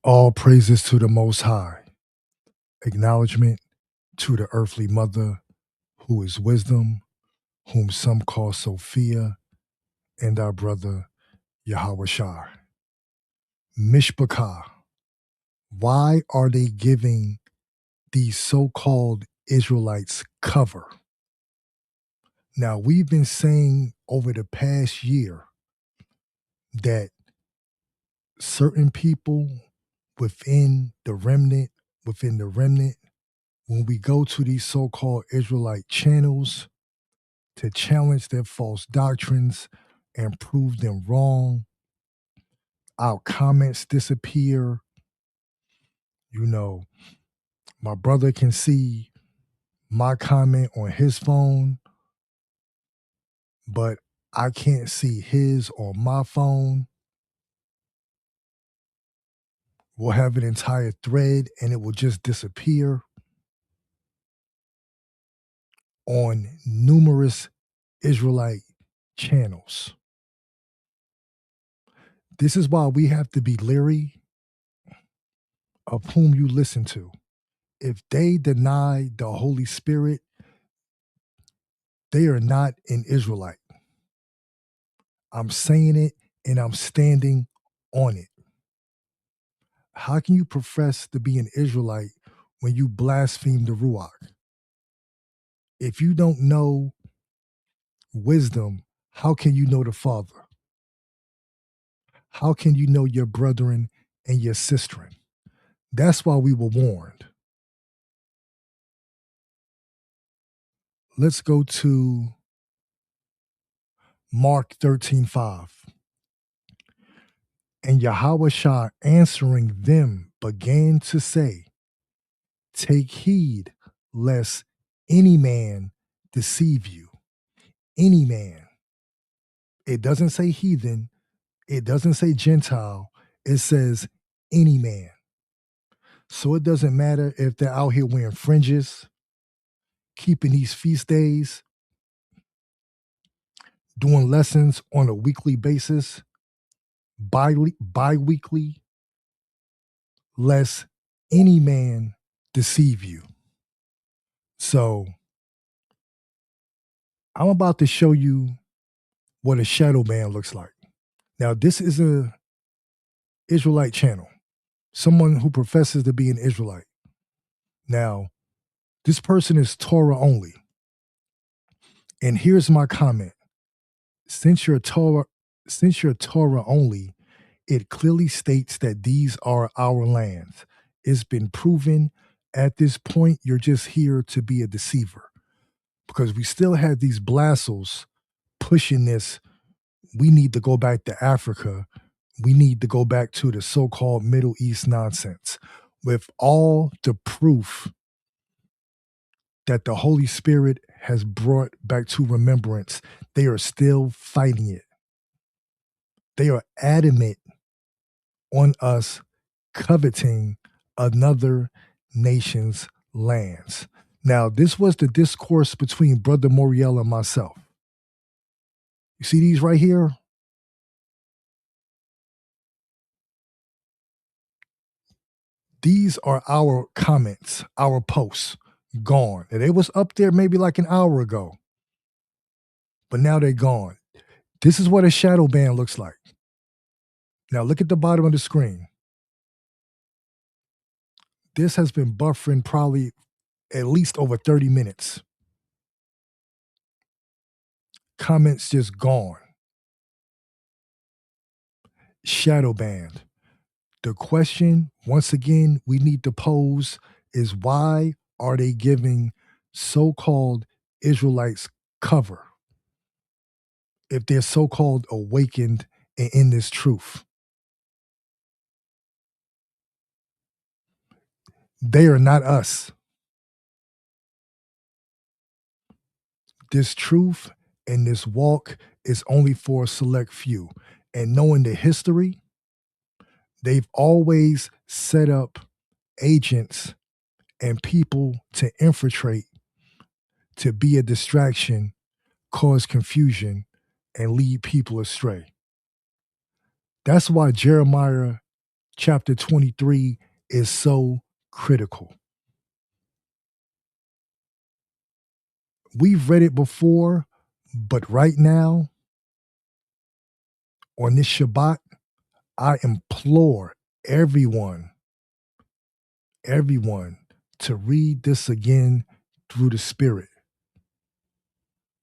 All praises to the Most High. Acknowledgement to the earthly mother, who is wisdom, whom some call Sophia, and our brother Yahweh Shai. Mishpachah. Why are they giving these so-called Israelites cover? Now, we've been saying over the past year that certain people within the remnant, when we go to these so-called Israelite channels to challenge their false doctrines and prove them wrong, our comments disappear. You know, my brother can see my comment on his phone, but I can't see his on my phone. We'll have an entire thread and it will just disappear on numerous Israelite channels. This is why we have to be leery of whom you listen to. If they deny the Holy Spirit, they are not an Israelite. I'm saying it and I'm standing on it. How can you profess to be an Israelite when you blaspheme the Ruach? If you don't know wisdom, how can you know the Father? How can you know your brethren and your sisterin? That's why we were warned. Let's go to Mark 13:5. And Yahweh Shah answering them began to say, take heed lest any man deceive you. Any man. It doesn't say heathen. It doesn't say Gentile. It says any man. So it doesn't matter if they're out here wearing fringes, keeping these feast days, doing lessons on a weekly basis, bi-weekly, lest any man deceive you. So I'm about to show you what a shadow band looks like. Now, this is a Israelite channel, someone who professes to be an Israelite. Now, this person is Torah only. And here's my comment. Since you're Torah only, it clearly states that these are our lands. It's been proven at this point, you're just here to be a deceiver. Because we still have these blasphemers pushing this. We need to go back to Africa. We need to go back to the so-called Middle East nonsense with all the proof that the Holy Spirit has brought back to remembrance. They are still fighting it. They are adamant on us coveting another nation's lands. Now, this was the discourse between Brother Moriel and myself. You see these right here? These are our comments, our posts, gone. And they was up there maybe like an hour ago, but now they're gone. This is what a shadow band looks like. Now look at the bottom of the screen. This has been buffering probably at least over 30 minutes. Comments just gone. Shadow band. The question, once again, we need to pose is why are they giving so-called Israelites cover if they're so-called awakened and in this truth? They are not us. This truth and this walk is only for a select few. And knowing the history, they've always set up agents and people to infiltrate, to be a distraction, cause confusion, and lead people astray. That's why Jeremiah chapter 23 is so critical. We've read it before, but right now, on this Shabbat, I implore everyone, everyone to read this again through the Spirit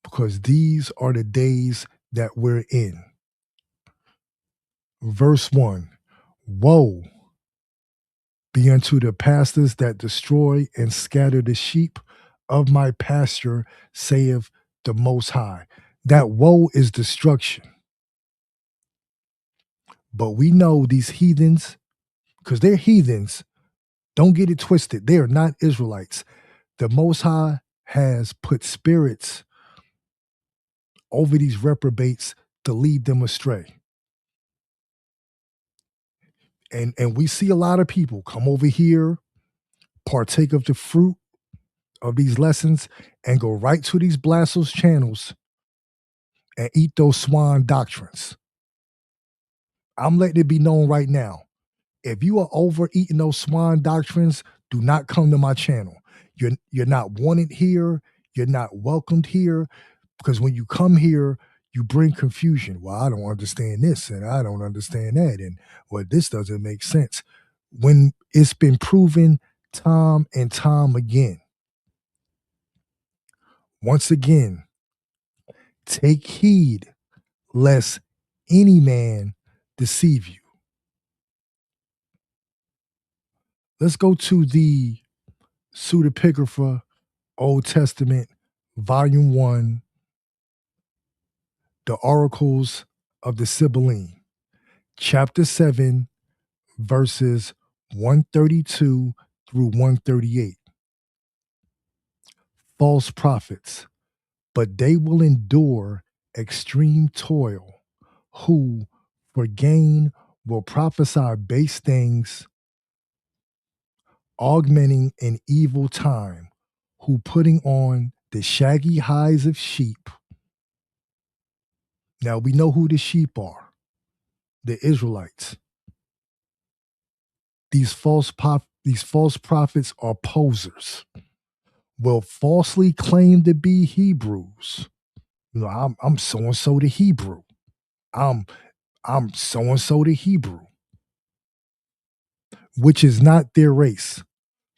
because these are the days that we're in. Verse 1 Woe be unto the pastors that destroy and scatter the sheep of my pasture, saith the Most High. That woe is destruction. But we know these heathens, because they're heathens, don't get it twisted. They are not Israelites. The Most High has put spirits over these reprobates to lead them astray. And we see a lot of people come over here, partake of the fruit of these lessons, and go right to these Blasphemous channels and eat those swan doctrines. I'm letting it be known right now. If you are overeating those swan doctrines, do not come to my channel. You're not wanted here. You're not welcomed here because when you come here, you bring confusion. Well, I don't understand this and I don't understand that. And well, this doesn't make sense. When it's been proven time and time again. Once again, take heed lest any man deceive you. Let's go to the Pseudepigrapha, Old Testament, Volume 1, The Oracles of the Sibylline, Chapter 7, verses 132 through 138. False prophets, but they will endure extreme toil, who for gain will prophesy base things, augmenting an evil time, who putting on the shaggy hides of sheep. Now we know who the sheep are, the Israelites. These false prophets are posers, will falsely claim to be Hebrews. You know, I'm so and so the Hebrew. I'm so and so the Hebrew, which is not their race,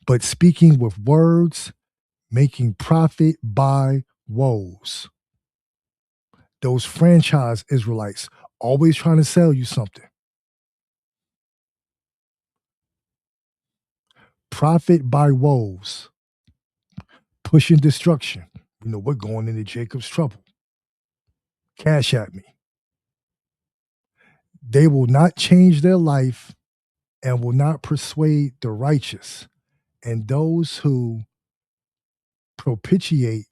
but speaking with words, making profit by woes. Those franchise Israelites always trying to sell you something. Profit by woes, pushing destruction. You know, we're going into Jacob's trouble. Cash at me. They will not change their life and will not persuade the righteous and those who propitiate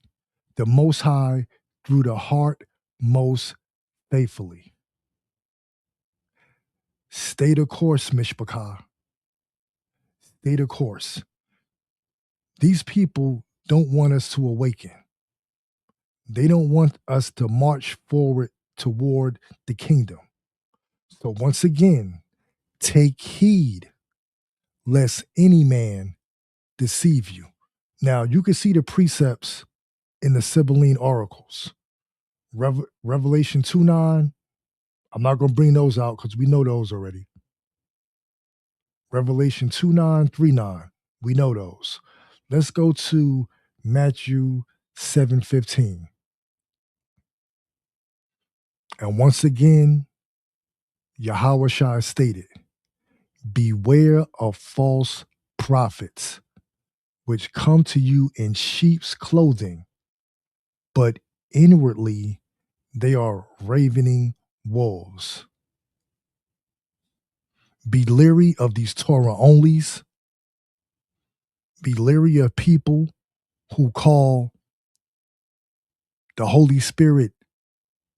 the Most High through the heart most faithfully. Stay the course, Mishpachah. Stay the course. These people don't want us to awaken. They don't want us to march forward toward the kingdom. So once again, take heed lest any man deceive you. Now you can see the precepts in the Sibylline oracles. Revelation 2:9. I'm not going to bring those out because we know those already. Revelation 2:9, 3:9. We know those. Let's go to Matthew 7:15. And once again, Yahweh Shai stated, beware of false prophets, which come to you in sheep's clothing, but inwardly they are ravening wolves. Be leery of these Torah onlys. Be leery of people who call the Holy Spirit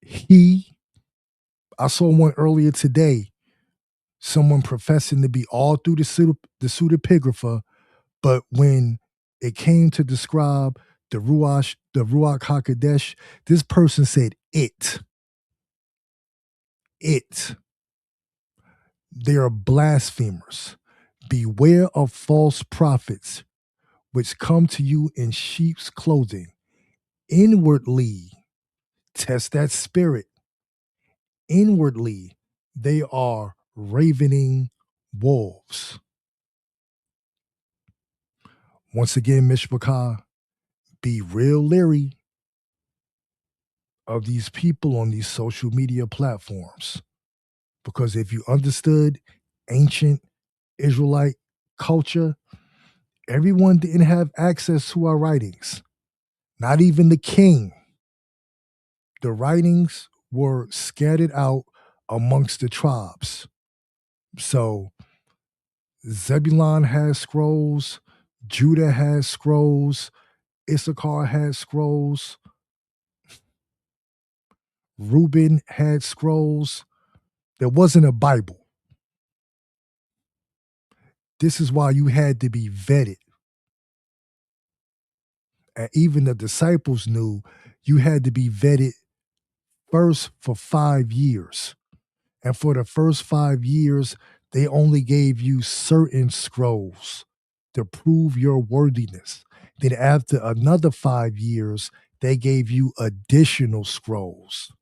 He. I saw one earlier today, someone professing to be all through the pseudepigrapha, but when it came to describe the Ruach HaKodesh, this person said it. It. They are blasphemers. Beware of false prophets, which come to you in sheep's clothing. Inwardly, test that spirit. Inwardly, they are ravening wolves. Once again, Mishpachah, be real leery of these people on these social media platforms. Because if you understood ancient Israelite culture, everyone didn't have access to our writings, not even the king. The writings were scattered out amongst the tribes. So Zebulon has scrolls, Judah has scrolls, Issachar had scrolls, Reuben had scrolls. There wasn't a Bible. This is why you had to be vetted. And even the disciples knew you had to be vetted first for 5 years. And for the first 5 years, they only gave you certain scrolls to prove your worthiness. Then after another 5 years, they gave you additional scrolls.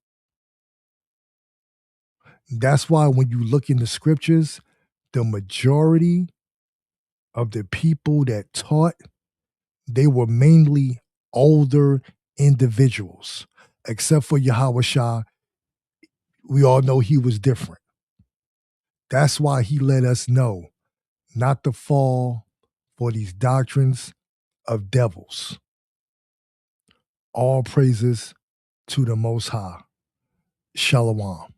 That's why when you look in the scriptures, the majority of the people that taught, they were mainly older individuals. Except for Yahweh Shah, we all know he was different. That's why he let us know not to fall for these doctrines of devils. All praises to the Most High. Shalom.